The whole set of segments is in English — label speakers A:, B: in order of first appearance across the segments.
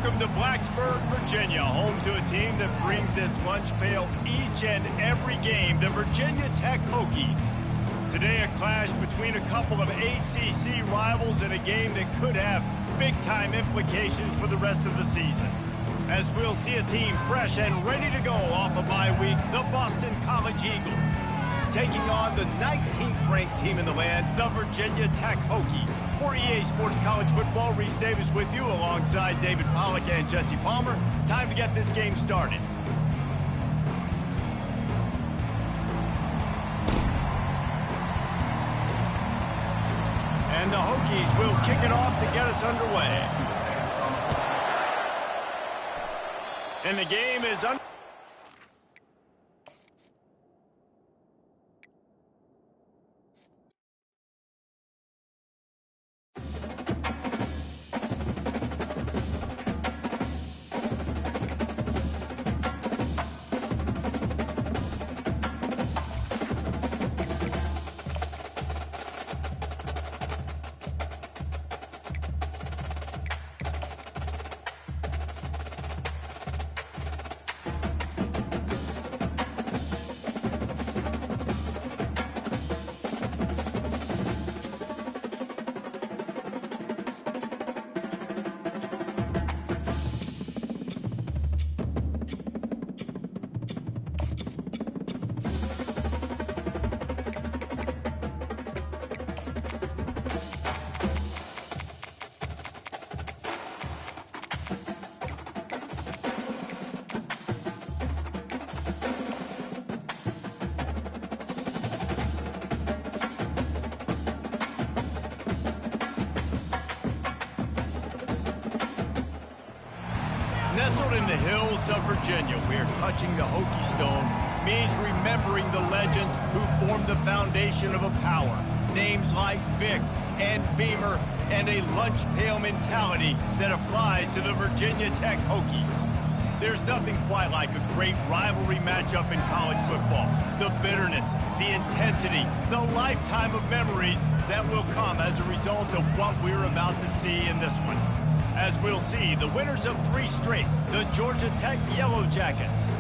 A: Welcome to Blacksburg, Virginia, home to a team that brings this lunch pail each and every game, the Virginia Tech Hokies. Today, a clash between a couple of ACC rivals in a game that could have big-time implications for the rest of the season. As we'll see a team fresh and ready to go off a bye week, the Boston College Eagles, taking on the 19th ranked team in the land, the Virginia Tech Hokies. For EA Sports College Football, Reese Davis with you alongside David Pollack and Jesse Palmer. Time to get this game started. And the Hokies will kick it off to get us underway. And the game is underway. Nestled in the hills of Virginia, we're touching the Hokie Stone, means remembering the legends who formed the foundation of a power. Names like Vic and Beamer, and a lunch pail mentality that applies to the Virginia Tech Hokies. There's nothing quite like a great rivalry matchup in college football. The bitterness, the intensity, the lifetime of memories that will come as a result of what we're about to see in this one. As we'll see, the winners of 3 straight, the Georgia Tech Yellow Jackets,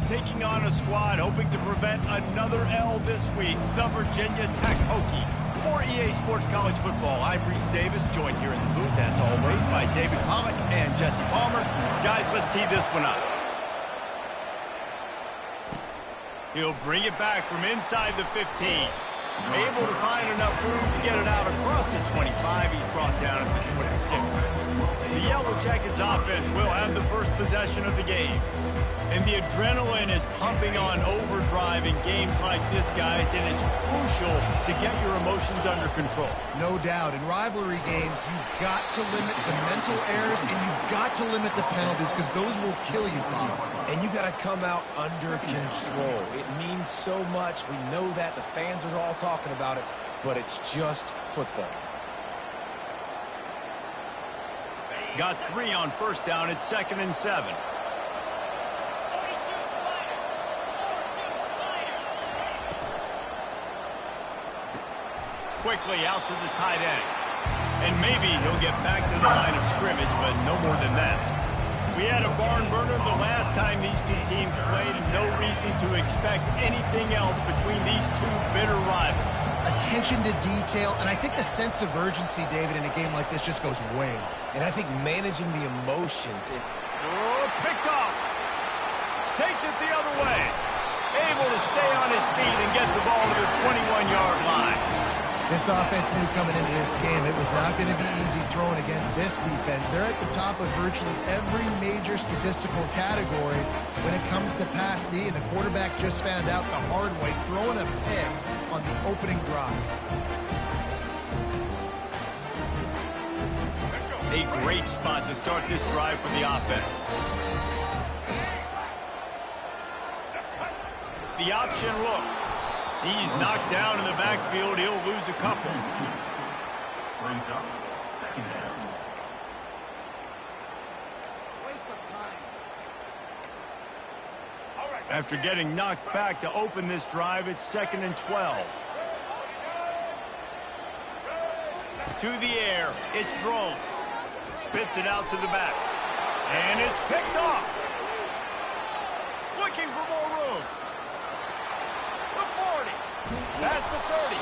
A: taking on a squad hoping to prevent another L this week, the Virginia Tech Hokies. For EA Sports College Football, I'm Reese Davis, joined here in the booth, as always, by David Pollack and Jesse Palmer. Guys, let's tee this one up. He'll bring it back from inside the 15. Able to find enough room to get it out across the 25. He's brought down at the 26. The Yellow Jackets offense will have the first possession of the game. And the adrenaline is pumping on overdrive in games like this, guys, and it's crucial to get your emotions under control.
B: No doubt. In rivalry games, you've got to limit the mental errors and you've got to limit the penalties because those will kill you, Bob.
C: And you got to come out under control. It means so much. We know that. The fans are all talking about it, but it's just football.
A: Got 3 on first down. It's 2nd and 7. Quickly out to the tight end. And maybe he'll get back to the line of scrimmage, but no more than that. We had a barn burner the last time these two teams played, and no reason to expect anything else between these two bitter rivals.
B: Attention to detail, and I think the sense of urgency, David, in a game like this just goes way up.
C: And I think managing the emotions.
A: Picked off. Takes it the other way. Able to stay on his feet and get the ball to the 21-yard line.
B: This offense knew coming into this game it was not going to be easy throwing against this defense. They're at the top of virtually every major statistical category when it comes to pass D, and the quarterback just found out the hard way, throwing a pick on the opening drive.
A: A great spot to start this drive for the offense. The option look. He's knocked down in the backfield. He'll lose a couple. After getting knocked back to open this drive, it's 2nd and 12. To the air. It's Drones. Spits it out to the back. And it's picked off. Looking for more room. The 40. Past the 30.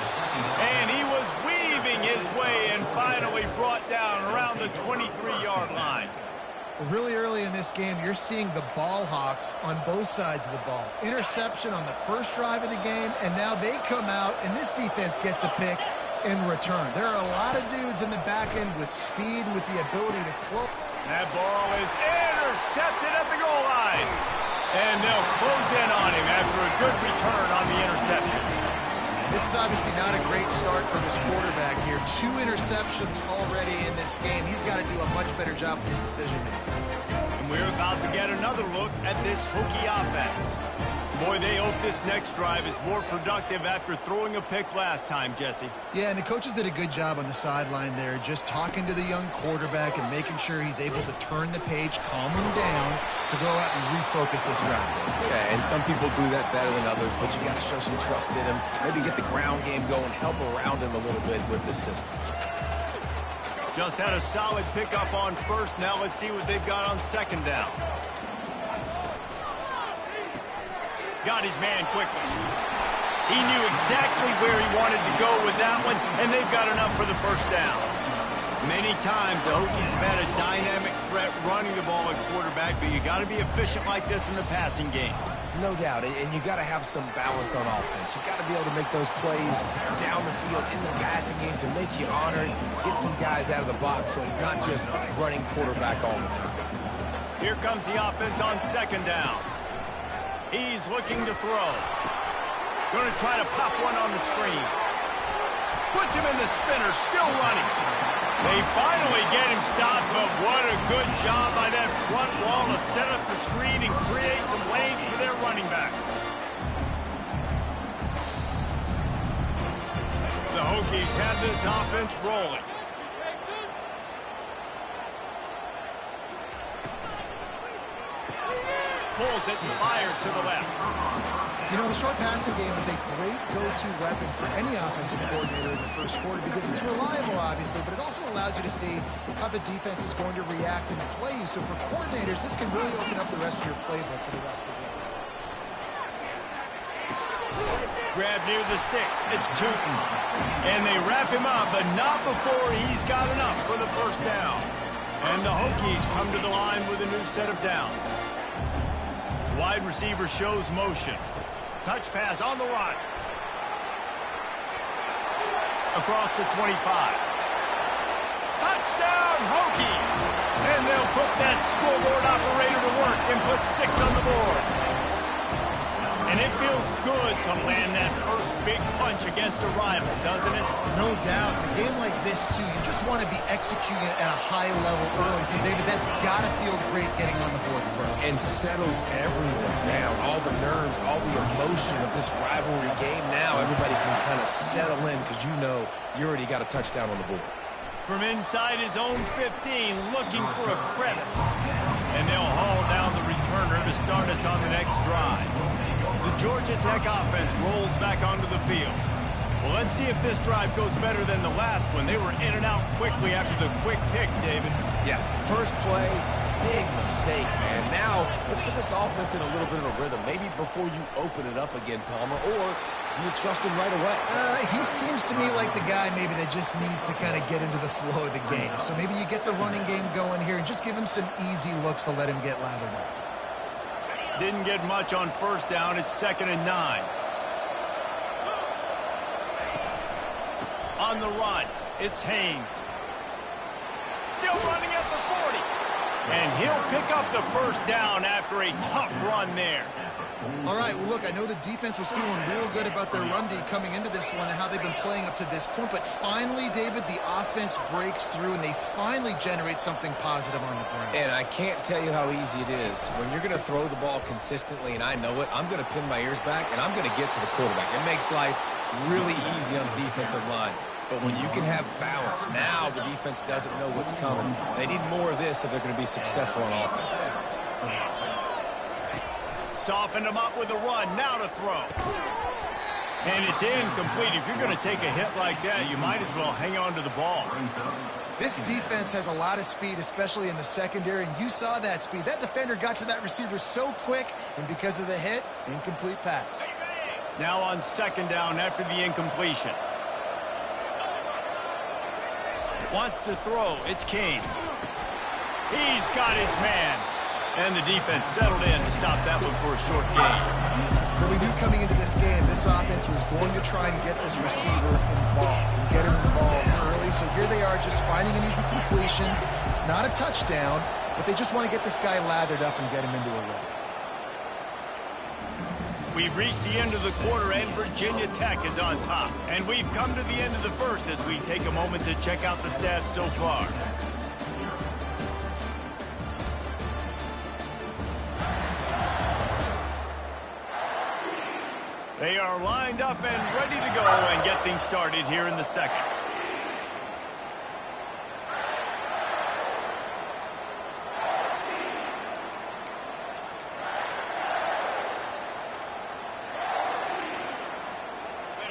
A: And he was weaving his way and finally brought down around the 23-yard line.
B: Really early in this game, you're seeing the ball hawks on both sides of the ball. Interception on the first drive of the game, and now they come out, and this defense gets a pick in return. There are a lot of dudes in the back end with speed and with the ability to close.
A: That ball is intercepted at the goal line. And they'll close in on him after a good return on the interception.
B: This is obviously not a great start for this quarterback here. 2 interceptions already in this game. He's got to do a much better job with his decision-making.
A: And we're about to get another look at this Hokie offense. Boy, they hope this next drive is more productive after throwing a pick last time, Jesse.
B: Yeah, and the coaches did a good job on the sideline there, just talking to the young quarterback and making sure he's able to turn the page, calm him down, to go out and refocus this drive.
C: Yeah, and some people do that better than others, but you got to show some trust in him. Maybe get the ground game going, help around him a little bit with the system.
A: Just had a solid pickup on first. Now let's see what they've got on second down. Got his man quickly. He knew exactly where he wanted to go with that one, and they've got enough for the first down. Many times the Hokies have had a dynamic threat running the ball at quarterback, but you got to be efficient like this in the passing game.
C: No doubt, and you got to have some balance on offense. You got to be able to make those plays down the field in the passing game to make you honor it, get some guys out of the box so it's not just running quarterback all the time.
A: Here comes the offense on second down. He's looking to throw. Going to try to pop one on the screen. Puts him in the spinner, still running. They finally get him stopped, but what a good job by that front wall to set up the screen and create some lanes for their running back. The Hokies have this offense rolling. Pulls it and fires to the left.
B: You know, the short passing game is a great go-to weapon for any offensive coordinator in the first quarter because it's reliable, obviously, but it also allows you to see how the defense is going to react and play you. So for coordinators, this can really open up the rest of your playbook for the rest of the game.
A: Grab near the sticks. It's Tootin. And they wrap him up, but not before he's got enough for the first down. And the Hokies come to the line with a new set of downs. Wide receiver shows motion. Touch pass on the run. Across the 25. Touchdown, Hokie! And they'll put that scoreboard operator to work and put 6 on the board. And it feels good to land that first big punch against a rival, doesn't it?
B: No doubt. In a game like this, too, you just want to be executing it at a high level early. So, David, that's got to feel great getting on the board first.
C: And settles everyone down. All the nerves, all the emotion of this rivalry game. Now everybody can kind of settle in because you know you already got a touchdown on the board.
A: From inside his own 15, looking for a crevice. And they'll haul down the returner to start us on the next drive. The Georgia Tech offense rolls back onto the field. Well, let's see if this drive goes better than the last one. They were in and out quickly after the quick pick, David.
C: Yeah, first play, big mistake, man. Now, let's get this offense in a little bit of a rhythm. Maybe before you open it up again, Palmer, or do you trust him right away?
B: He seems to me like the guy maybe that just needs to kind of get into the flow of the game. So maybe you get the running game going here and just give him some easy looks to let him get lathered up.
A: Didn't get much on first down. It's 2nd and 9. On the run, it's Haynes. Still running at the 40. And he'll pick up the first down after a tough run there.
B: All right, well, look, I know the defense was feeling real good about their run D coming into this one and how they've been playing up to this point. But finally, David, the offense breaks through and they finally generate something positive on the ground.
C: And I can't tell you how easy it is. When you're going to throw the ball consistently, and I know it, I'm going to pin my ears back and I'm going to get to the quarterback. It makes life really easy on the defensive line. But when you can have balance, now the defense doesn't know what's coming. They need more of this if they're going to be successful on offense.
A: Softened him up with a run. Now to throw. And it's incomplete. If you're going to take a hit like that, you might as well hang on to the ball.
B: This defense has a lot of speed, especially in the secondary, and you saw that speed. That defender got to that receiver so quick, and because of the hit, incomplete pass.
A: Now on second down after the incompletion. Wants to throw. It's King. He's got his man. And the defense settled in to stop that one for a short gain.
B: Well, we knew coming into this game, this offense was going to try and get this receiver involved and get him involved early. So here they are just finding an easy completion. It's not a touchdown, but they just want to get this guy lathered up and get him into a run.
A: We've reached the end of the quarter, and Virginia Tech is on top. And we've come to the end of the first as we take a moment to check out the stats so far. They are lined up and ready to go and get things started here in the second.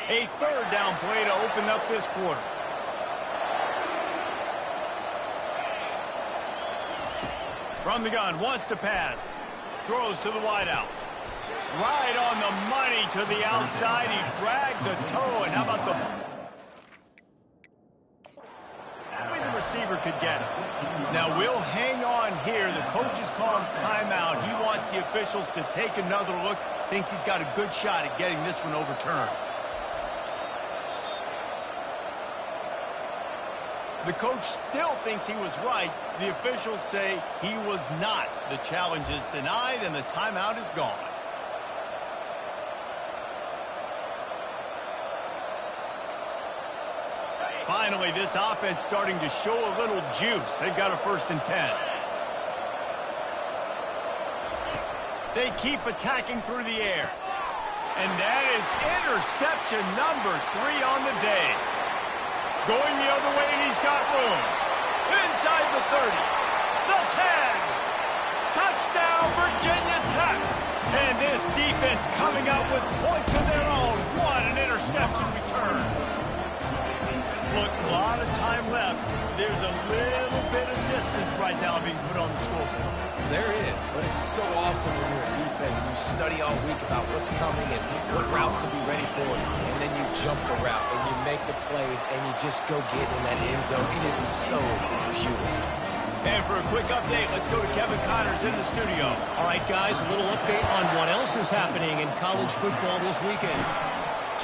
A: A third down play to open up this quarter. From the gun, wants to pass. Throws to the wideout. Right on the money to the outside. He dragged the toe, and how about the... Only the receiver could get him. Now we'll hang on here. The coach is calling timeout. He wants the officials to take another look. Thinks he's got a good shot at getting this one overturned. The coach still thinks he was right. The officials say he was not. The challenge is denied, and the timeout is gone. Finally, this offense starting to show a little juice. They've got a 1st and 10. They keep attacking through the air. And that is interception number 3 on the day. Going the other way, and he's got room. Inside the 30. The 10. Touchdown, Virginia Tech. And this defense coming up with points of their own. What an interception return. Look, a lot of time left. There's a little bit of distance right now being put on the scoreboard.
C: There is, but it's so awesome when you're a defense and you study all week about what's coming and what routes to be ready for, and then you jump the route and you make the plays and you just go get in that end zone. It is so beautiful.
A: And for a quick update, let's go to Kevin Connors in the studio.
D: All right, guys, a little update on what else is happening in college football this weekend.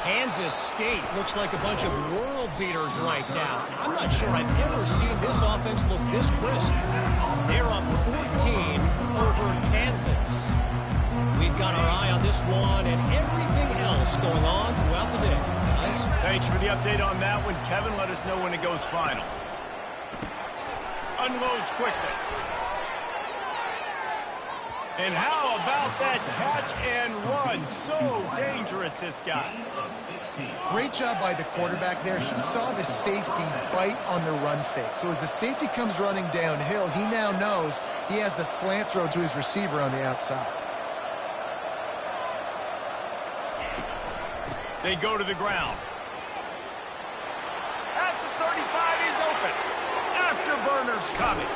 D: Kansas State looks like a bunch of world beaters right now. I'm not sure I've ever seen this offense look this crisp. They're up 14 over Kansas. We've got our eye on this one and everything else going on throughout the day. Guys?
A: Thanks for the update on that one. Kevin, let us know when it goes final. Unloads quickly. And how about that catch and run? So dangerous, this guy.
B: Great job by the quarterback there. He saw the safety bite on the run fake. So as the safety comes running downhill, he now knows he has the slant throw to his receiver on the outside.
A: They go to the ground. At the 35, he's open. Afterburner's coming.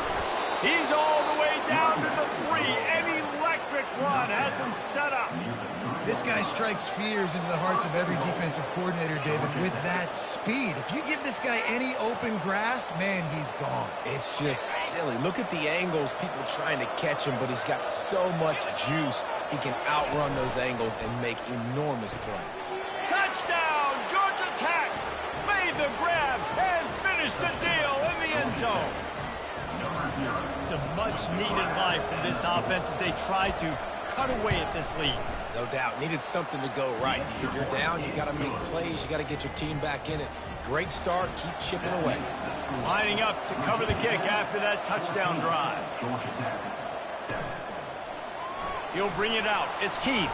A: He's all the way down to the 3. An electric run has him set up.
B: This guy strikes fears into the hearts of every defensive coordinator, David, with that speed. If you give this guy any open grass, man, he's gone.
C: It's just silly. Look at the angles, people trying to catch him, but he's got so much juice. He can outrun those angles and make enormous plays.
A: Touchdown, Georgia Tech! Made the grab and finished the deal in the end zone. It's a much-needed life for this offense as they try to cut away at this lead.
C: No doubt. Needed something to go right. If you're down, you got to make plays. You got to get your team back in it. Great start. Keep chipping away.
A: Lining up to cover the kick after that touchdown drive. He'll bring it out. It's Keith.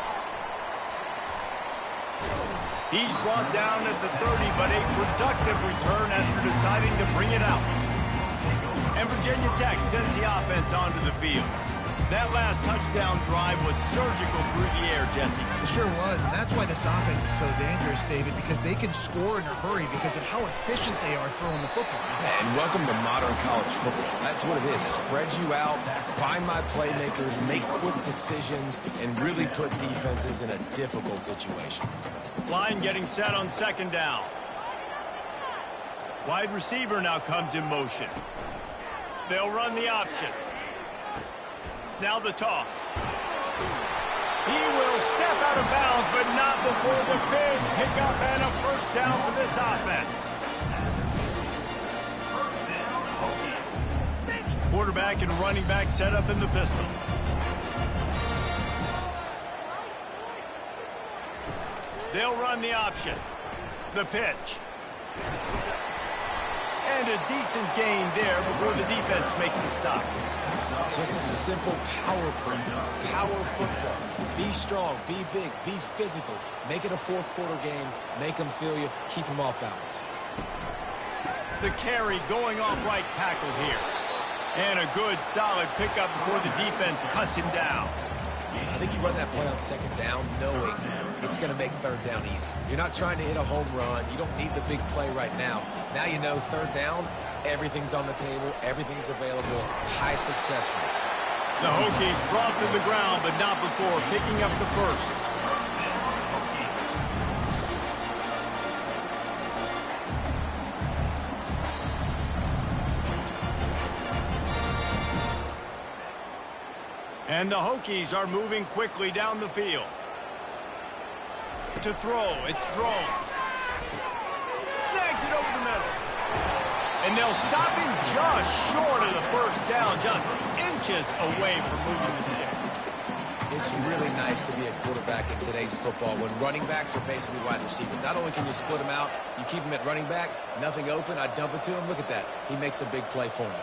A: He's brought down at the 30, but a productive return after deciding to bring it out. And Virginia Tech sends the offense onto the field. That last touchdown drive was surgical through the air, Jesse.
B: It sure was, and that's why this offense is so dangerous, David, because they can score in a hurry because of how efficient they are throwing the football.
C: And welcome to modern college football. That's what it is. Spread you out, find my playmakers, make quick decisions, and really put defenses in a difficult situation.
A: Line getting set on second down. Wide receiver now comes in motion. They'll run the option. Now the toss. He will step out of bounds, but not before the big pickup and a first down for this offense. Quarterback and running back set up in the pistol. They'll run the option. The pitch. And a decent gain there before the defense makes the stop.
C: Just a simple power play. Power football. Be strong, be big, be physical. Make it a fourth quarter game. Make them feel you. Keep them off balance.
A: The carry going off right tackle here. And a good, solid pickup before the defense cuts him down.
C: I think you run that play on second down knowing it's going to make third down easy. You're not trying to hit a home run. You don't need the big play right now. Now you know third down, everything's on the table, everything's available, high success rate.
A: The Hokies brought to the ground, but not before picking up the first. And the Hokies are moving quickly down the field. To throw, it's Drones. Snags it over the middle. And they'll stop him just short of the first down, just inches away from moving the sticks.
C: It's really nice to be a quarterback in today's football when running backs are basically wide receivers. Not only can you split them out, you keep them at running back, nothing open, I dump it to him. Look at that. He makes a big play for me.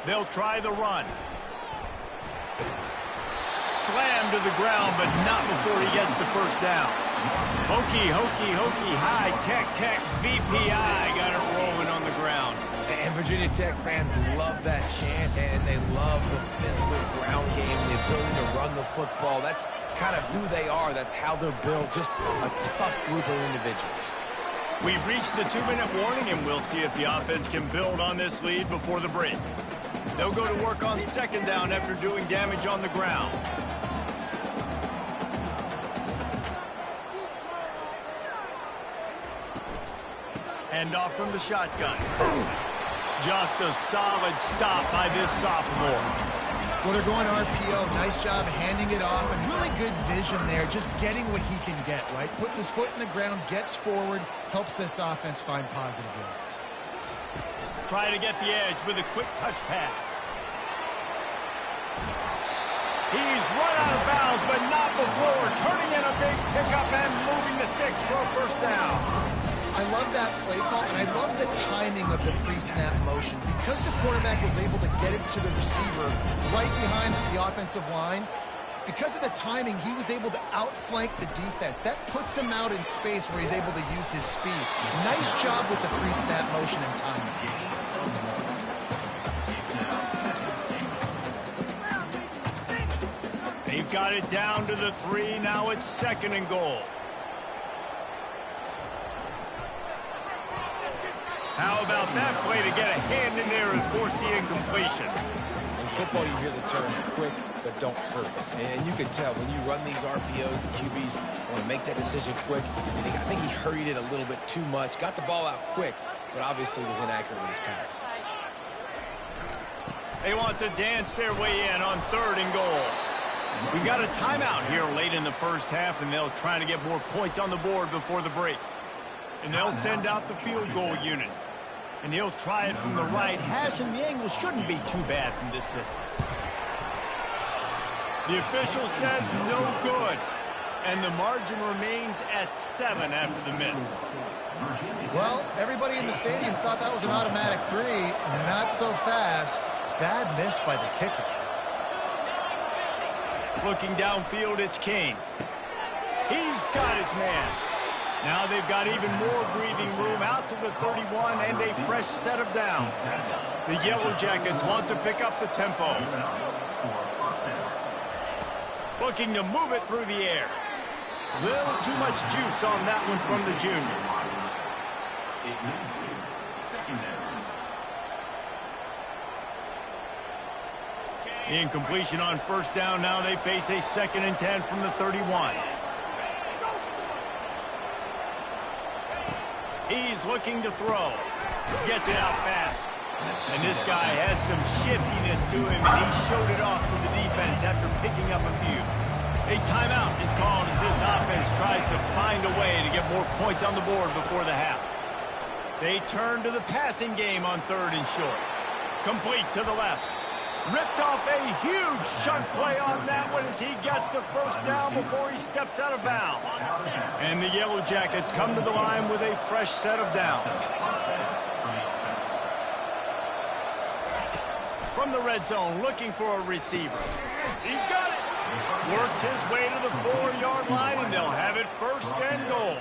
A: They'll try the run. Slam to the ground, but not before he gets the first down. Hokie, high tech, VPI got it rolling on the ground.
C: And Virginia Tech fans love that chant, and they love the physical ground game, the ability to run the football. That's kind of who they are. That's how they're built. Just a tough group of individuals.
A: We've reached the 2-minute warning, and we'll see if the offense can build on this lead before the break. They'll go to work on second down after doing damage on the ground. Hand off from the shotgun. Just a solid stop by this sophomore.
B: Well, they're going RPO. Nice job handing it off, and really good vision there, just getting what he can get, right? Puts his foot in the ground, gets forward, helps this offense find positive yards.
A: Try to get the edge with a quick touch pass. He's run out of bounds, but not before turning in a big pickup and moving the sticks for a first down.
B: I love that play call, and I love the timing of the pre-snap motion. Because the quarterback was able to get it to the receiver right behind the offensive line, because of the timing, he was able to outflank the defense. That puts him out in space where he's able to use his speed. Nice job with the pre-snap motion and timing.
A: They've got it down to the 3. Now it's second and goal. How about that play to get a hand in there and force the incompletion?
C: In football, you hear the term quick, but don't hurt. And you can tell when you run these RPOs, the QBs want to make that decision quick. I think he hurried it a little bit too much. Got the ball out quick, but obviously was inaccurate with his pass.
A: They want to dance their way in on third and goal. We've got a timeout here late in the first half, and they'll try to get more points on the board before the break. And they'll send out the field goal unit. And he'll try it from the right hash, and the angle shouldn't be too bad from this distance. The official says no good. And the margin remains at 7 after the miss.
B: Well, everybody in the stadium thought that was an automatic 3. Not so fast. Bad miss by the kicker.
A: Looking downfield, it's Kane. He's got his man. Now they've got even more breathing room out to the 31 and a fresh set of downs. The Yellow Jackets want to pick up the tempo. Looking to move it through the air. Little too much juice on that one from the junior. Incompletion on first down. Now they face a 2nd and 10 from the 31. He's looking to throw. Gets it out fast. And this guy has some shiftiness to him, and he showed it off to the defense after picking up a few. A timeout is called as this offense tries to find a way to get more points on the board before the half. They turn to the passing game on 3rd and short. Complete to the left. Ripped off a huge chunk play on that one as he gets the first down before he steps out of bounds. And the Yellow Jackets come to the line with a fresh set of downs. From the red zone, looking for a receiver. He's got it. Works his way to the 4-yard line, and they'll have it 1st and goal.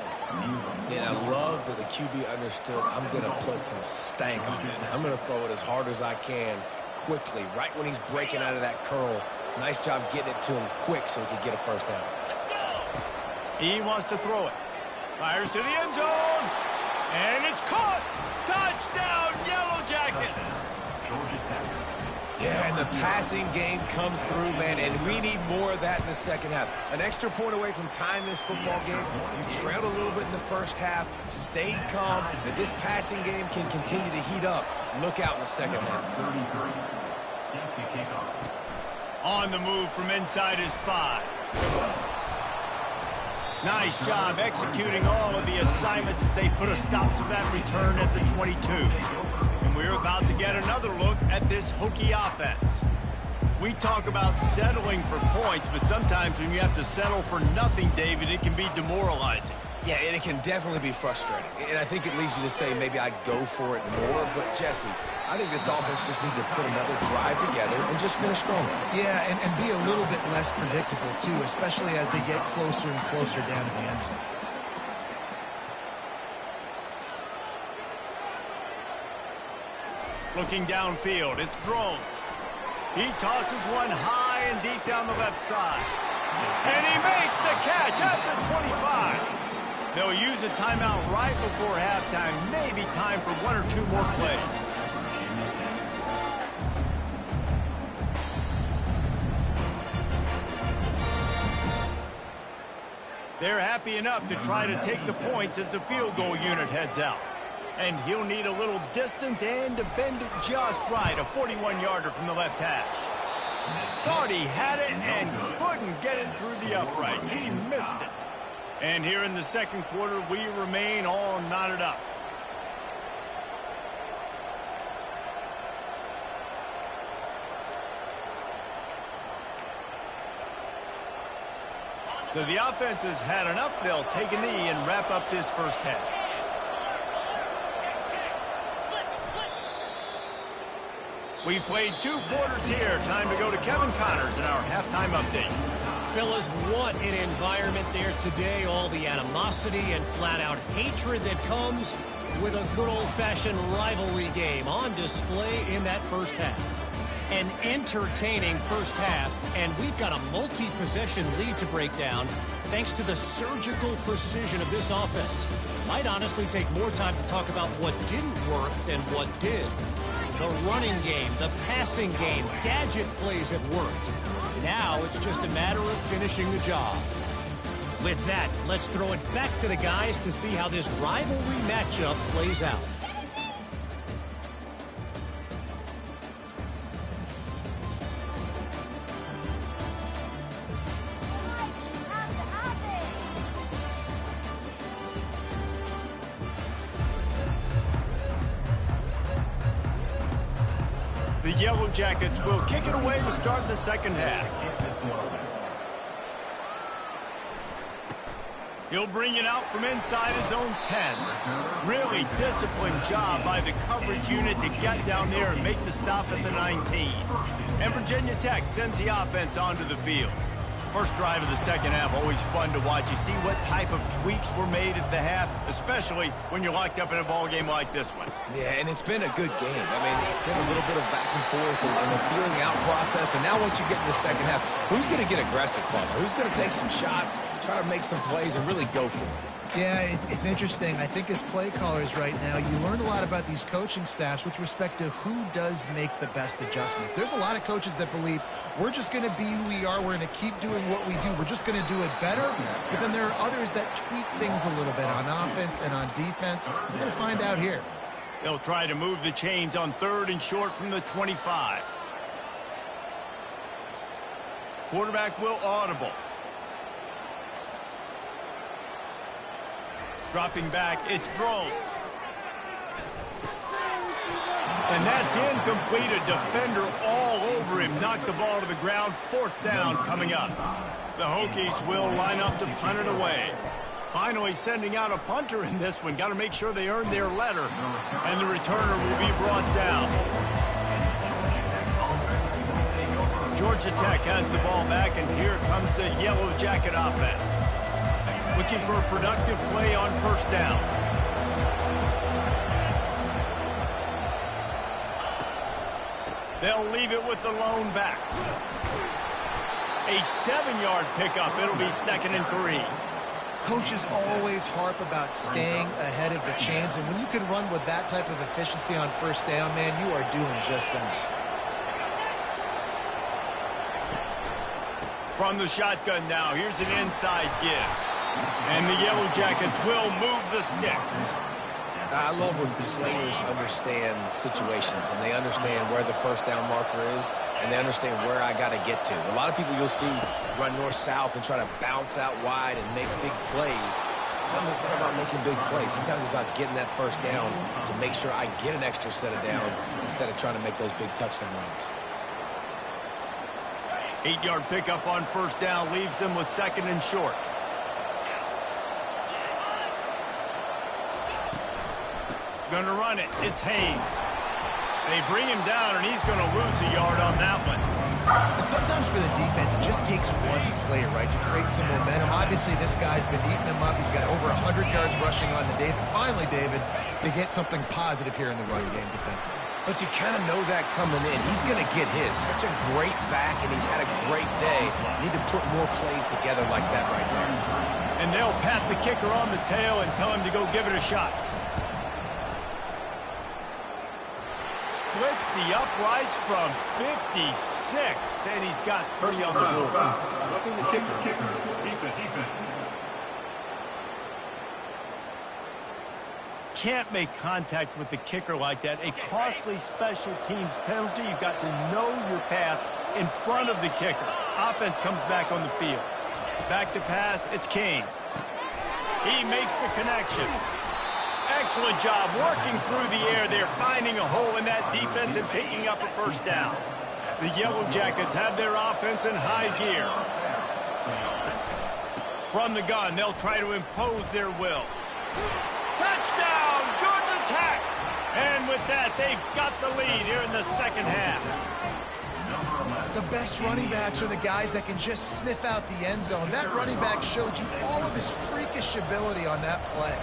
C: And I love that the QB understood, I'm going to put some stank on this. I'm going to throw it as hard as I can, quickly, right when he's breaking out of that curl. Nice job getting it to him quick so he could get a first down.
A: He wants to throw it. Fires to the end zone. And it's caught. Touchdown, Yellow Jackets.
C: Yeah, and the passing game comes through, man, and we need more of that in the second half. An extra point away from tying this football game. You trailed a little bit in the first half, stayed calm. If this passing game can continue to heat up, look out in the second half.
A: On the move from inside his 5. Nice job executing all of the assignments as they put a stop to that return at the 22. And we're about to get another look at this Hokie offense. We talk about settling for points, but sometimes when you have to settle for nothing, David, it can be demoralizing.
C: Yeah, and it can definitely be frustrating. And I think it leads you to say maybe I go for it more. But, Jesse, I think this offense just needs to put another drive together and just finish stronger.
B: Yeah, and be a little bit less predictable, too, especially as they get closer and closer down to the end zone.
A: Looking downfield, it's Drones. He tosses one high and deep down the left side. And he makes the catch at the 25. They'll use a timeout right before halftime. Maybe time for 1 or 2 more plays. They're happy enough to try to take the points as the field goal unit heads out. And he'll need a little distance and to bend it just right. A 41-yarder from the left hash. Thought he had it and couldn't get it through the uprights. He missed it. And here in the second quarter, we remain all knotted up. So the offense has had enough. They'll take a knee and wrap up this first half. We've played 2 quarters here. Time to go to Kevin Connors in our halftime update.
D: Fellas, what an environment there today. All the animosity and flat-out hatred that comes with a good old-fashioned rivalry game on display in that first half. An entertaining first half, and we've got a multi-possession lead to break down thanks to the surgical precision of this offense. Might honestly take more time to talk about what didn't work than what did. The running game, the passing game, gadget plays have worked. Now it's just a matter of finishing the job. With that, let's throw it back to the guys to see how this rivalry matchup plays out.
A: The Yellow Jackets will kick it away to start the second half. He'll bring it out from inside his own 10. Really disciplined job by the coverage unit to get down there and make the stop at the 19. And Virginia Tech sends the offense onto the field. First drive of the second half, always fun to watch. You see what type of tweaks were made at the half, especially when you're locked up in a ball game like this one.
C: Yeah, and it's been a good game. I mean, it's been a little bit of back and forth and a feeling out process. And now once you get in the second half, who's going to get aggressive, Palmer? Who's going to take some shots, try to make some plays, and really go for it?
B: Yeah, it's interesting. I think as play callers right now, you learn a lot about these coaching staffs with respect to who does make the best adjustments. There's a lot of coaches that believe we're just going to be who we are. We're going to keep doing what we do. We're just going to do it better. But then there are others that tweak things a little bit on offense and on defense. We're going to find out here.
A: They'll try to move the chains on 3rd and short from the 25. Quarterback will audible. Dropping back, it's throws. And that's incomplete. A defender all over him. Knocked the ball to the ground. 4th down coming up. The Hokies will line up to punt it away. Finally sending out a punter in this one. Got to make sure they earn their letter. And the returner will be brought down. Georgia Tech has the ball back, and here comes the Yellow Jacket offense. Looking for a productive play on 1st down. They'll leave it with the lone back. A 7-yard pickup. It'll be 2nd and 3.
B: Coaches always harp about staying ahead of the chains, and when you can run with that type of efficiency on 1st down, man, you are doing just that.
A: From the shotgun now, here's an inside give. And the Yellow Jackets will move the sticks.
C: I love when players understand situations and they understand where the 1st down marker is and they understand where I got to get to. A lot of people you'll see run north-south and try to bounce out wide and make big plays. Sometimes it's not about making big plays. Sometimes it's about getting that 1st down to make sure I get an extra set of downs instead of trying to make those big touchdown runs.
A: 8-yard pickup on 1st down leaves them with 2nd and short. Gonna run it. It's Haynes. They bring him down, and he's gonna lose a yard on that one.
B: And sometimes for the defense, it just takes one play, right, to create some momentum. Obviously, this guy's been eating him up. He's got over 100 yards rushing on the day. But finally, David, they get something positive here in the run game defensively.
C: But you kind of know that coming in. He's going to get his. Such a great back, and he's had a great day. Need to put more plays together like that right there.
A: And they'll pat the kicker on the tail and tell him to go give it a shot. Splits the uprights from 56, and he's got 3 on the board.
E: Roughing the kicker. Defense.
A: Can't make contact with the kicker like that. A costly special teams penalty. You've got to know your path in front of the kicker. Offense comes back on the field. Back to pass, it's Kane. He makes the connection. Excellent job working through the air there, finding a hole in that defense and picking up a 1st down. The Yellow Jackets have their offense in high gear. From the gun, they'll try to impose their will. Touchdown, Georgia Tech! And with that, they've got the lead here in the 2nd half.
B: The best running backs are the guys that can just sniff out the end zone. That running back showed you all of his freakish ability on that play.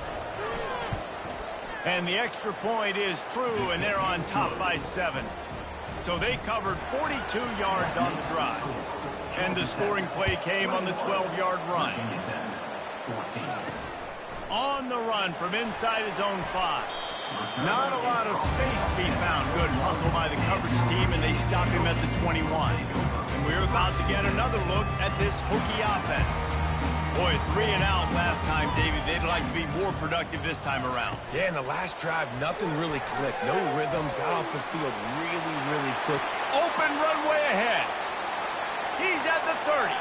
A: And the extra point is true, and they're on top by 7. So they covered 42 yards on the drive. And the scoring play came on the 12-yard run. On the run from inside his own 5. Not a lot of space to be found. Good hustle by the coverage team, and they stop him at the 21. And we're about to get another look at this Hokie offense. Boy, 3 and out last time, David. They'd like to be more productive this time around.
C: Yeah, in the last drive, nothing really clicked. No rhythm. Got off the field really quick.
A: Open runway ahead. He's at the 30.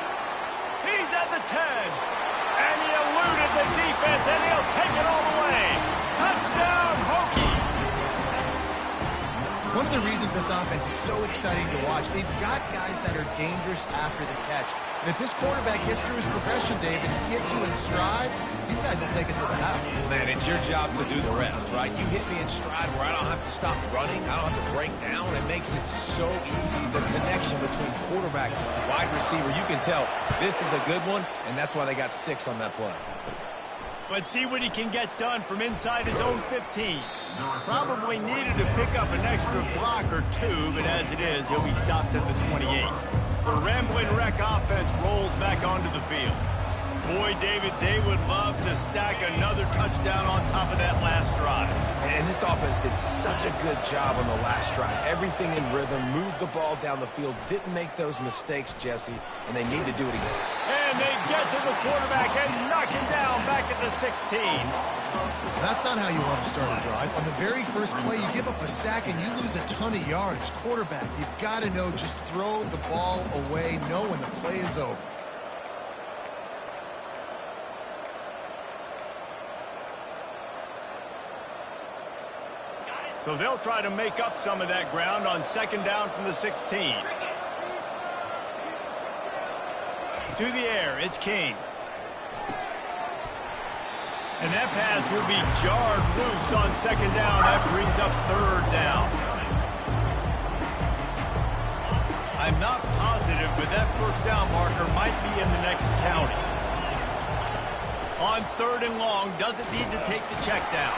A: He's at the 10. And he eluded the defense, and he'll take it all the way. Touchdown, Hokies!
B: One of the reasons this offense is so exciting to watch, they've got guys that are dangerous after the catch. And if this quarterback gets through his progression, David, and gets you in stride, these guys will take it to the house.
C: Man, it's your job to do the rest, right? You hit me in stride where I don't have to stop running. I don't have to break down. It makes it so easy. The connection between quarterback and wide receiver, you can tell this is a good one, and that's why they got 6 on that play.
A: Let's see what he can get done from inside his own 15. Probably needed to pick up an extra block or 2, but as it is, he'll be stopped at the 28. The Rambling Wreck offense rolls back onto the field. Boy, David, they would love to stack another touchdown on top of that last drive.
C: And this offense did such a good job on the last drive. Everything in rhythm, moved the ball down the field, didn't make those mistakes, Jesse, and they need to do it again.
A: And they get to the quarterback and knock him down back at the 16.
B: That's not how you want to start a drive. On the very first play, you give up a sack and you lose a ton of yards. Quarterback, you've got to know, just throw the ball away, know when the play is over.
A: So they'll try to make up some of that ground on second down from the 16. To the air, it's King. And that pass will be jarred loose on second down. That brings up third down. I'm not positive, but that first down marker might be in the next county. On third and long, doesn't need to take the check down.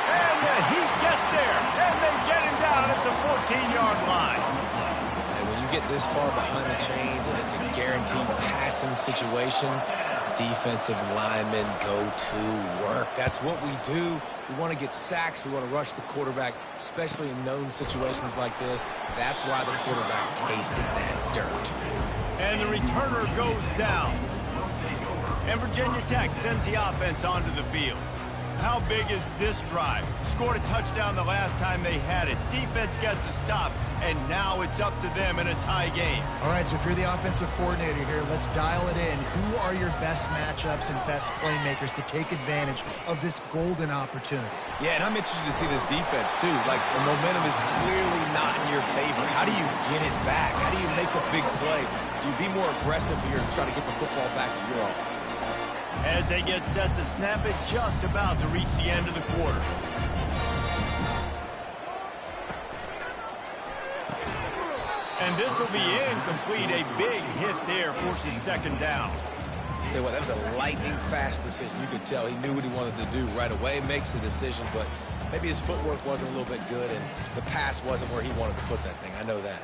A: And the Heat gets there, and they get him down at the 14-yard line.
C: And when you get this far behind the chains and it's a guaranteed passing situation, defensive linemen go to work. That's what we do. We want to get sacks. We want to rush the quarterback, especially in known situations like this. That's why the quarterback tasted that dirt.
A: And the returner goes down. And Virginia Tech sends the offense onto the field. How big is this drive? Scored a touchdown the last time they had it. Defense gets a stop, and now it's up to them in a tie game.
B: All right, so if you're the offensive coordinator here, let's dial it in. Who are your best matchups and best playmakers to take advantage of this golden opportunity?
C: Yeah, and I'm interested to see this defense, too. Like, the momentum is clearly not in your favor. How do you get it back? How do you make a big play? Do you be more aggressive here and try to get the football back to your offense?
A: As they get set to snap it, just about to reach the end of the quarter. And this will be incomplete. A big hit there forces second down.
C: Tell you what, that was a lightning-fast decision. You could tell he knew what he wanted to do right away, makes the decision, but maybe his footwork wasn't a little bit good, and the pass wasn't where he wanted to put that thing. I know that.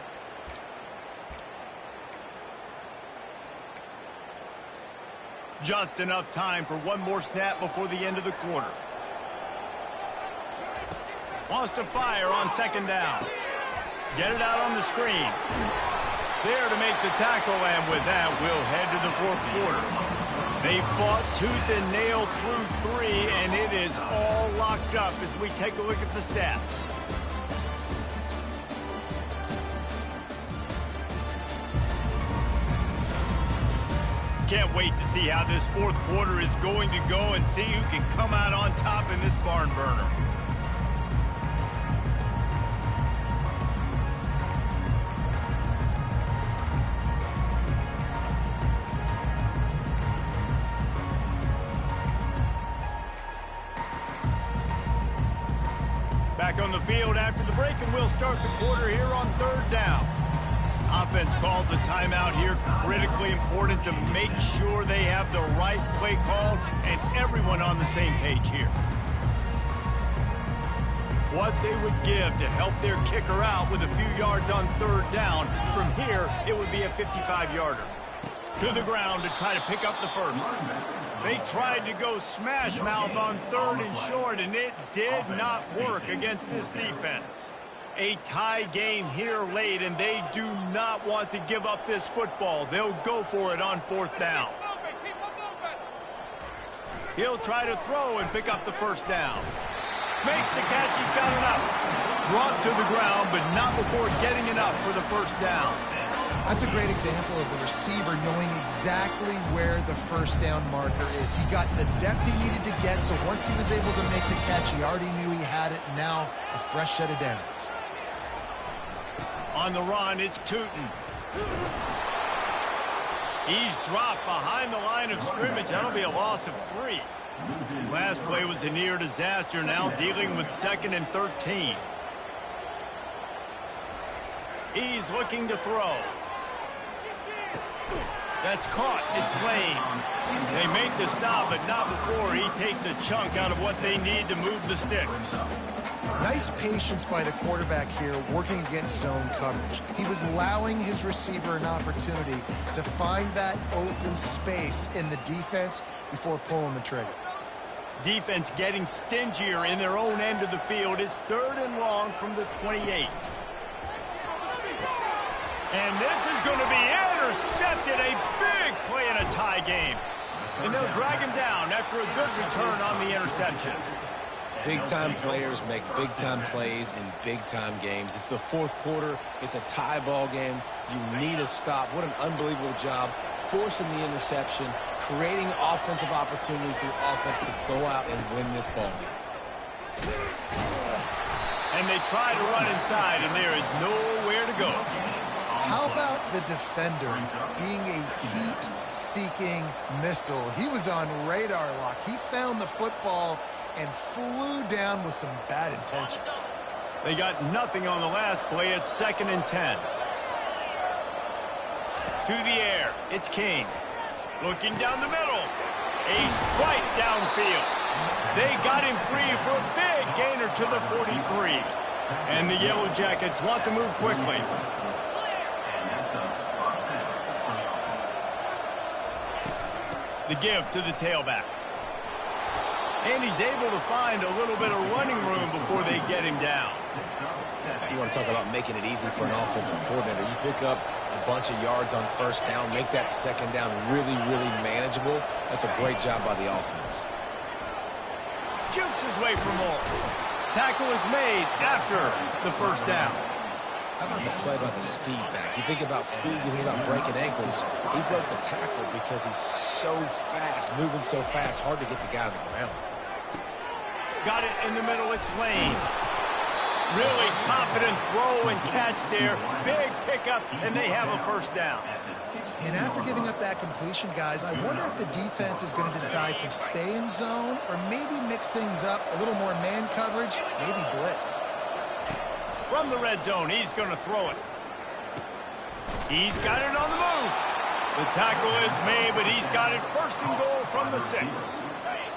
A: Just enough time for one more snap before the end of the quarter. Wants to fire on second down. Get it out on the screen. There to make the tackle, and with that, we'll head to the fourth quarter. They fought tooth and nail through 3, and it is all locked up as we take a look at the stats. Can't wait to see how this fourth quarter is going to go and see who can come out on top in this barn burner. Back on the field after the break, and we'll start the quarter here on third down. Offense calls a timeout here, critically important to make sure they have the right play called and everyone on the same page here. What they would give to help their kicker out with a few yards on third down. From here, it would be a 55-yarder. To the ground to try to pick up the first. They tried to go smash mouth on third and short, and it did not work against this defense. A tie game here late, and they do not want to give up this football. They'll go for it on fourth down. He'll try to throw and pick up the first down. Makes the catch. He's got enough. Brought to the ground, but not before getting enough for the first down.
B: That's a great example of the receiver knowing exactly where the first down marker is. He got the depth he needed to get, so once he was able to make the catch, he already knew he had it. Now, a fresh set of downs.
A: On the run, it's Tootin. He's dropped behind the line of scrimmage. That'll be a loss of 3. Last play was a near disaster, now dealing with 2nd and 13. He's looking to throw. That's caught. It's Lane. They make the stop, but not before he takes a chunk out of what they need to move the sticks.
B: Nice patience by the quarterback here, working against zone coverage. He was allowing his receiver an opportunity to find that open space in the defense before pulling the trigger.
A: Defense getting stingier in their own end of the field. It's 3rd and long from the 28. And this is going to be intercepted. A big play in a tie game. And they'll drag him down after a good return on the interception.
C: Big-time players make big-time plays in big-time games. It's the 4th quarter. It's a tie ball game. You need a stop. What an unbelievable job forcing the interception, creating offensive opportunity for your offense to go out and win this ball game.
A: And they try to run inside, and there is nowhere to go.
B: How about the defender being a heat-seeking missile? He was on radar lock. He found the football and flew down with some bad intentions.
A: They got nothing on the last play. It's 2nd and 10. To the air, it's King. Looking down the middle. A strike downfield. They got him free for a big gainer to the 43. And the Yellow Jackets want to move quickly. The give to the tailback. And he's able to find a little bit of running room before they get him down.
C: You want to talk about making it easy for an offensive coordinator. You pick up a bunch of yards on 1st down, make that 2nd down really, really manageable. That's a great job by the offense.
A: Jukes his way for more. Tackle is made after the 1st down.
C: How about the play by the speed back? You think about speed, you think about breaking ankles. He broke the tackle because he's so fast, moving so fast, hard to get the guy on the ground.
A: Got it in the middle, it's Lane. Really confident throw and catch there. Big pickup, and they have a 1st down.
B: And after giving up that completion, guys, I wonder if the defense is going to decide to stay in zone or maybe mix things up, a little more man coverage, maybe blitz.
A: From the red zone, he's going to throw it. He's got it on the move. The tackle is made, but he's got it 1st and goal from the 6.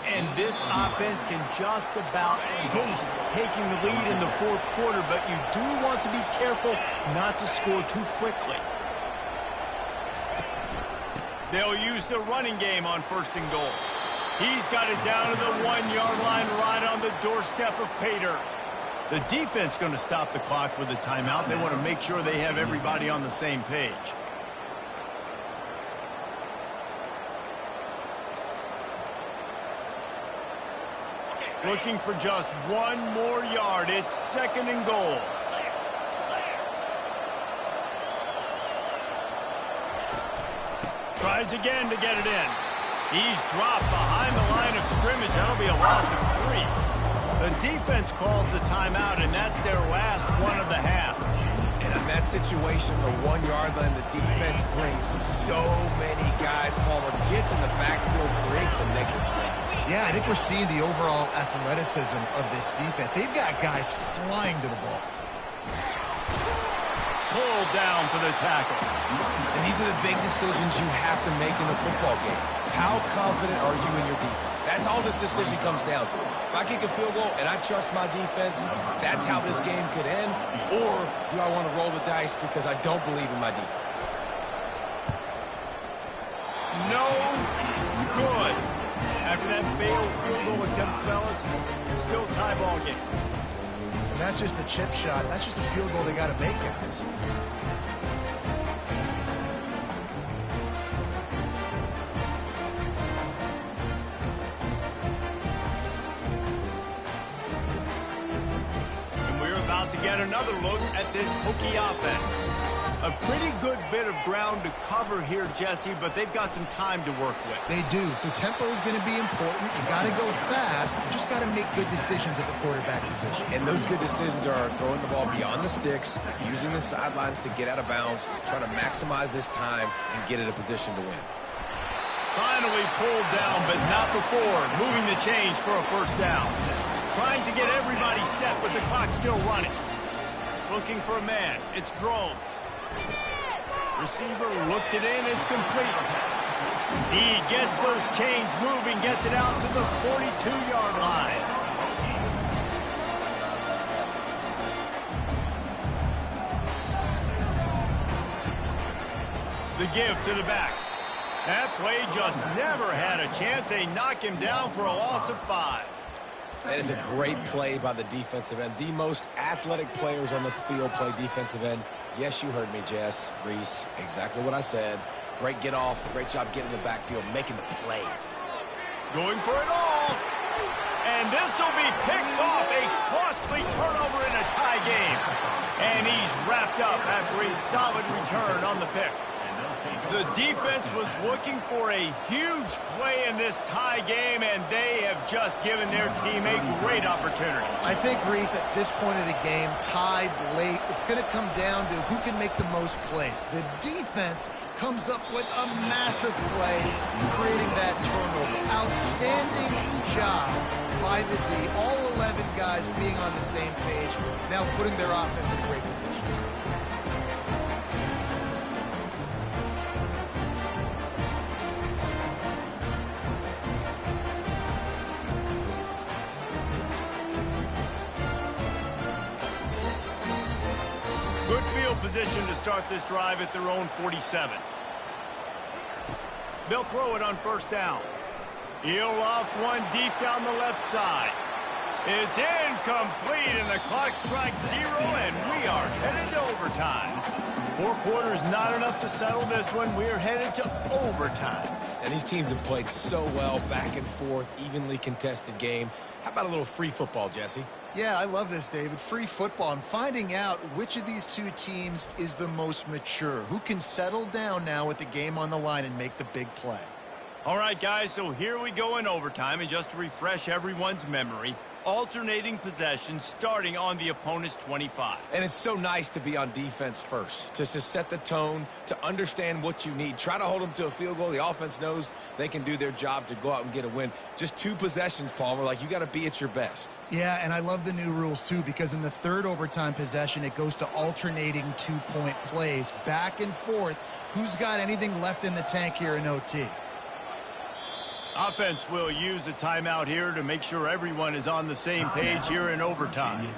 A: And this offense can just about taste taking the lead in the 4th quarter, but you do want to be careful not to score too quickly. They'll use the running game on 1st and goal. He's got it down to the 1-yard line right on the doorstep of Pater. The defense going to stop the clock with a timeout. They want to make sure they have everybody on the same page. Looking for just 1 more yard. It's 2nd and goal. Tries again to get it in. He's dropped behind the line of scrimmage. That'll be a loss of 3. The defense calls the timeout, and that's their last one of the half.
C: And in that situation, the 1-yard line, the defense brings so many guys. Palmer gets in the backfield, creates the negative play.
B: Yeah, I think we're seeing the overall athleticism of this defense. They've got guys flying to the ball.
A: Pulled down for the tackle.
C: And these are the big decisions you have to make in a football game. How confident are you in your defense? That's all this decision comes down to. If I kick a field goal and I trust my defense, that's how this game could end. Or do I want to roll the dice because I don't believe in my defense?
A: No good. After that failed field goal attempt, fellas, still tie ball game.
B: And that's just the chip shot. That's just a field goal they got to make, guys.
A: And we're about to get another look at this Hokie offense. A pretty good bit of ground to cover here, Jesse, but they've got some time to work with.
B: They do, so tempo is going to be important. You got to go fast. You just got to make good decisions at the quarterback position.
C: And those good decisions are throwing the ball beyond the sticks, using the sidelines to get out of bounds, trying to maximize this time and get in a position to win.
A: Finally pulled down, but not before. Moving the chains for a first down. Trying to get everybody set with the clock still running. Looking for a man. It's Drones. Receiver looks it in. It's complete. He gets those chains moving, gets it out to the 42-yard line. The give to the back. That play just never had a chance. They knock him down for a loss of 5.
C: That is a great play by the defensive end. The most athletic players on the field play defensive end. Yes, you heard me, Jess, Reese. Exactly what I said. Great get off. Great job getting the backfield, making the play.
A: Going for it all. And this will be picked off. A costly turnover in a tie game. And he's wrapped up after a solid return on the pick. The defense was looking for a huge play in this tie game, and they have just given their team a great opportunity.
B: I think, Reese, at this point of the game, tied late, it's going to come down to who can make the most plays. The defense comes up with a massive play, creating that turnover. Outstanding job by the D. All 11 guys being on the same page, now putting their offense in great position.
A: Good field position to start this drive at their own 47. They'll throw it on first down. He'll loft one deep down the left side. It's incomplete, and the clock strikes 0, and we are headed to overtime. 4 quarters not enough to settle this one. We're headed to overtime.
C: And these teams have played so well, back and forth, evenly contested game. How about a little free football, Jesse?
B: Yeah, I love this, David. Free football. I'm finding out which of these two teams is the most mature. Who can settle down now with the game on the line and make the big play?
A: All right, guys, so here we go in overtime. And just to refresh everyone's memory, alternating possession starting on the opponent's 25.
C: And it's so nice to be on defense first, just to set the tone, to understand what you need. Try to hold them to a field goal. The offense knows they can do their job to go out and get a win. Just 2 possessions, Palmer. Like, you got to be at your best.
B: Yeah, and I love the new rules, too, because in the third overtime possession, it goes to alternating 2-point plays, back and forth. Who's got anything left in the tank here in OT?
A: Offense will use a timeout here to make sure everyone is on the same page here in overtime.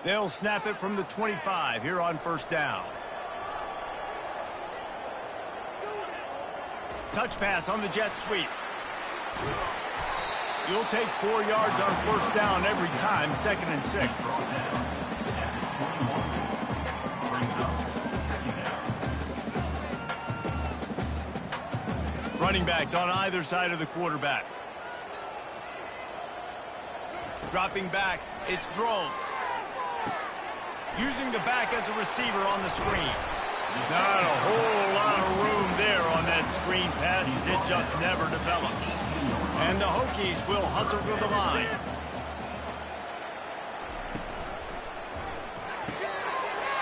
A: They'll snap it from the 25 here on first down. Touch pass on the jet sweep. You'll take 4 yards on first down every time, 2nd and 6. Running backs on either side of the quarterback. Dropping back, it's Drones. Using the back as a receiver on the screen. Not a whole lot of room there on that screen pass as it just never developed. And the Hokies will hustle to the line.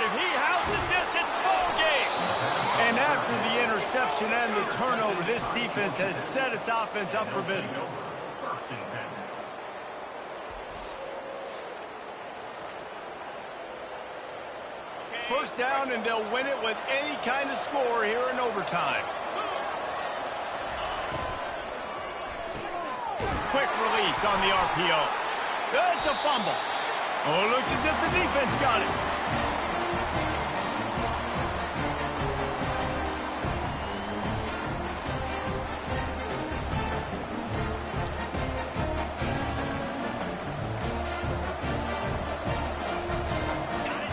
A: If he houses this, it's ball game. And after the interception and the turnover, this defense has set its offense up for business. First down, and they'll win it with any kind of score here in overtime. Quick release on the RPO. It's a fumble. Oh, it looks as if the defense got it.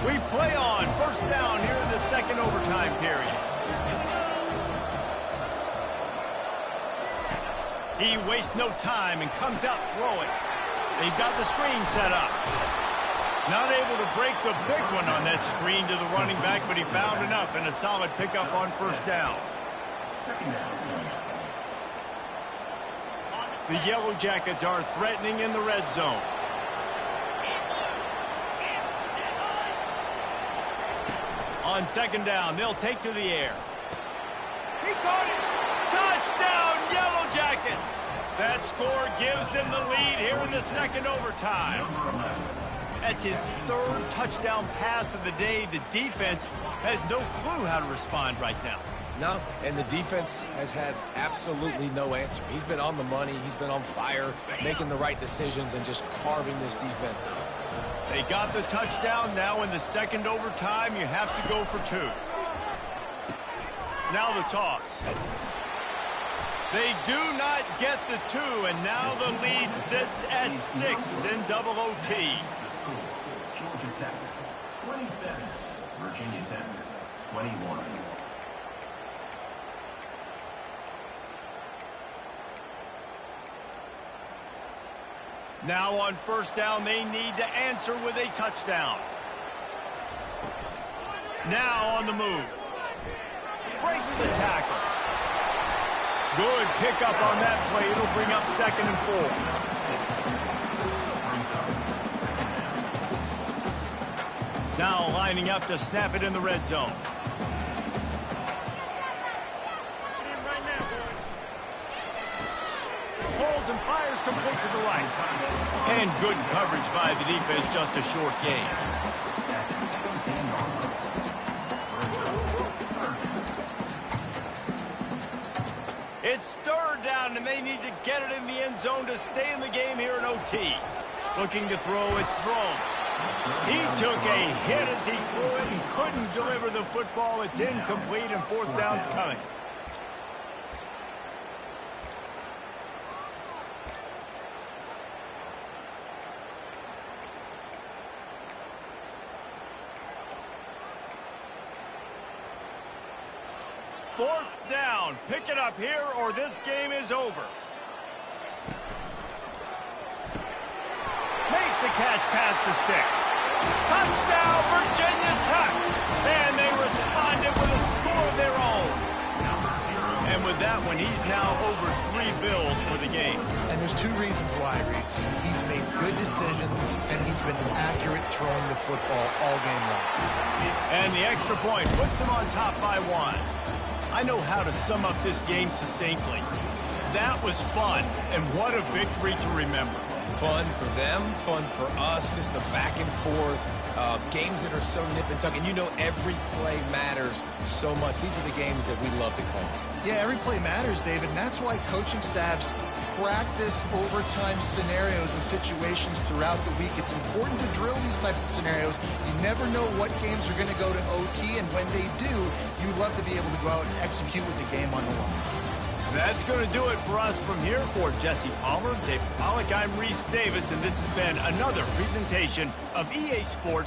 A: We play on first down here in the second overtime period. He wastes no time and comes out throwing. They've got the screen set up. Not able to break the big one on that screen to the running back, but he found enough and a solid pickup on first down. The Yellow Jackets are threatening in the red zone. On second down, they'll take to the air. He caught it! Touchdown, Yellow Jackets! That score gives them the lead here in the second overtime. That's his third touchdown pass of the day. The defense has no clue how to respond right now.
C: No, and the defense has had absolutely no answer. He's been on the money. He's been on fire, making the right decisions and just carving this defense up.
A: They got the touchdown. Now in the second overtime, you have to go for two. Now the toss. They do not get the two, and now the lead sits at 6 in double OT.
E: Georgia Tech, 27. Virginia Tech, 21.
A: Now on first down, they need to answer with a touchdown. Now on the move. Breaks the tackle. Good pickup on that play. It'll bring up 2nd and 4. Now lining up to snap it in the red zone. Holds and fires complete to the right. And good coverage by the defense, just a short gain. It's third down, and they need to get it in the end zone to stay in the game here in OT. Looking to throw, it's Drones. He took a hit as he threw it and couldn't deliver the football. It's incomplete, and fourth down's coming. Fourth down. Pick it up here or this game is over. Makes the catch past the sticks. Touchdown, Virginia Tech. And they responded with a score of their own. And with that one, he's now over 3 bills for the game.
B: And there's 2 reasons why, Reese. He's made good decisions, and he's been accurate throwing the football all game long.
A: And the extra point puts them on top by 1. I know how to sum up this game succinctly. That was fun, and what a victory to remember.
C: Fun for them, fun for us, just the back and forth, games that are so nip and tuck. And you know every play matters so much. These are the games that we love to call.
B: Yeah, every play matters, David, and that's why coaching staffs practice overtime scenarios and situations throughout the week. It's important to drill these types of scenarios. You never know what games are going to go to OT, and when they do, you love to be able to go out and execute with the game on the line.
A: That's going to do it for us from here. For Jesse Palmer, David Pollack, I'm Reese Davis, and this has been another presentation of EA Sports.